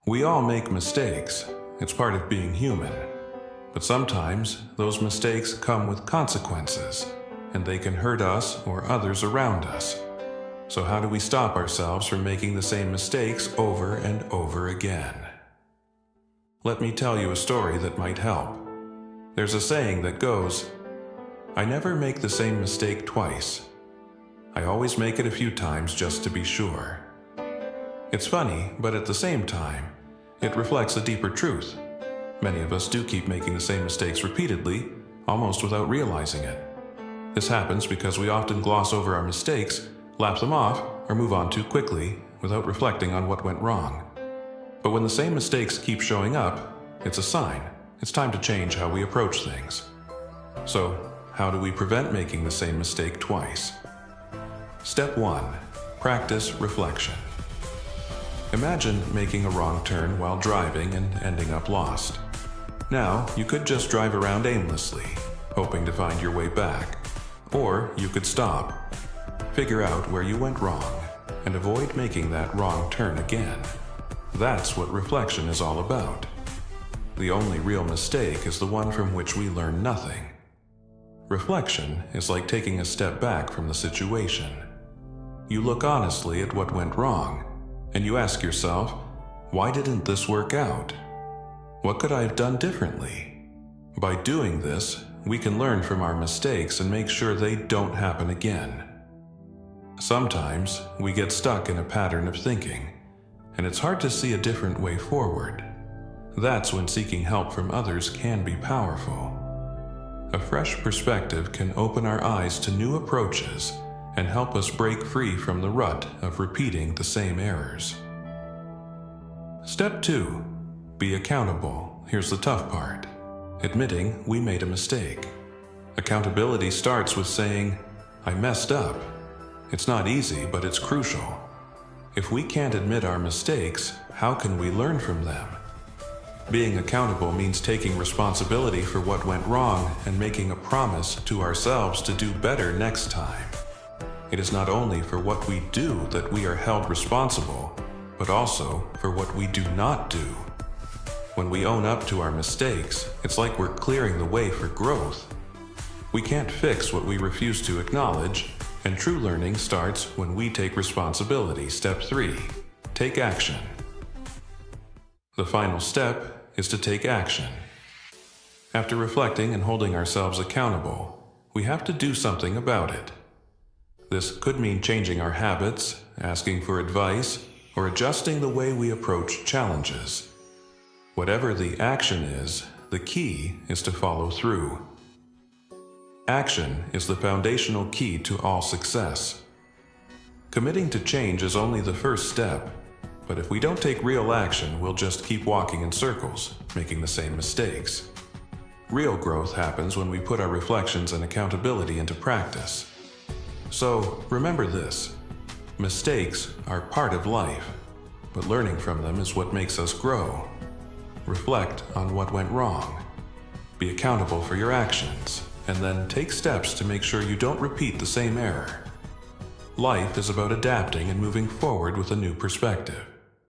We all make mistakes. It's part of being human. But sometimes those mistakes come with consequences, and they can hurt us or others around us. So how do we stop ourselves from making the same mistakes over and over again? Let me tell you a story that might help. There's a saying that goes, "I never make the same mistake twice. I always make it a few times just to be sure." It's funny, but at the same time, it reflects a deeper truth. Many of us do keep making the same mistakes repeatedly, almost without realizing it. This happens because we often gloss over our mistakes, lap them off, or move on too quickly without reflecting on what went wrong. But when the same mistakes keep showing up, it's a sign. It's time to change how we approach things. So, how do we prevent making the same mistake twice? Step 1. Practice reflection. Imagine making a wrong turn while driving and ending up lost. Now, you could just drive around aimlessly, hoping to find your way back. Or you could stop, figure out where you went wrong, and avoid making that wrong turn again. That's what reflection is all about. The only real mistake is the one from which we learn nothing. Reflection is like taking a step back from the situation. You look honestly at what went wrong, and you ask yourself, why didn't this work out? What could I have done differently? By doing this, we can learn from our mistakes and make sure they don't happen again. Sometimes we get stuck in a pattern of thinking, and it's hard to see a different way forward. That's when seeking help from others can be powerful. A fresh perspective can open our eyes to new approaches and help us break free from the rut of repeating the same errors. Step 2. Be accountable. Here's the tough part. Admitting we made a mistake. Accountability starts with saying, "I messed up." It's not easy, but it's crucial. If we can't admit our mistakes, how can we learn from them? Being accountable means taking responsibility for what went wrong and making a promise to ourselves to do better next time. It is not only for what we do that we are held responsible, but also for what we do not do. When we own up to our mistakes, it's like we're clearing the way for growth. We can't fix what we refuse to acknowledge, and true learning starts when we take responsibility. Step 3. Take action. The final step is to take action. After reflecting and holding ourselves accountable, we have to do something about it. This could mean changing our habits, asking for advice, or adjusting the way we approach challenges. Whatever the action is, the key is to follow through. Action is the foundational key to all success. Committing to change is only the first step, but if we don't take real action, we'll just keep walking in circles, making the same mistakes. Real growth happens when we put our reflections and accountability into practice. So, remember this. Mistakes are part of life, but learning from them is what makes us grow. Reflect on what went wrong. Be accountable for your actions, and then take steps to make sure you don't repeat the same error. Life is about adapting and moving forward with a new perspective.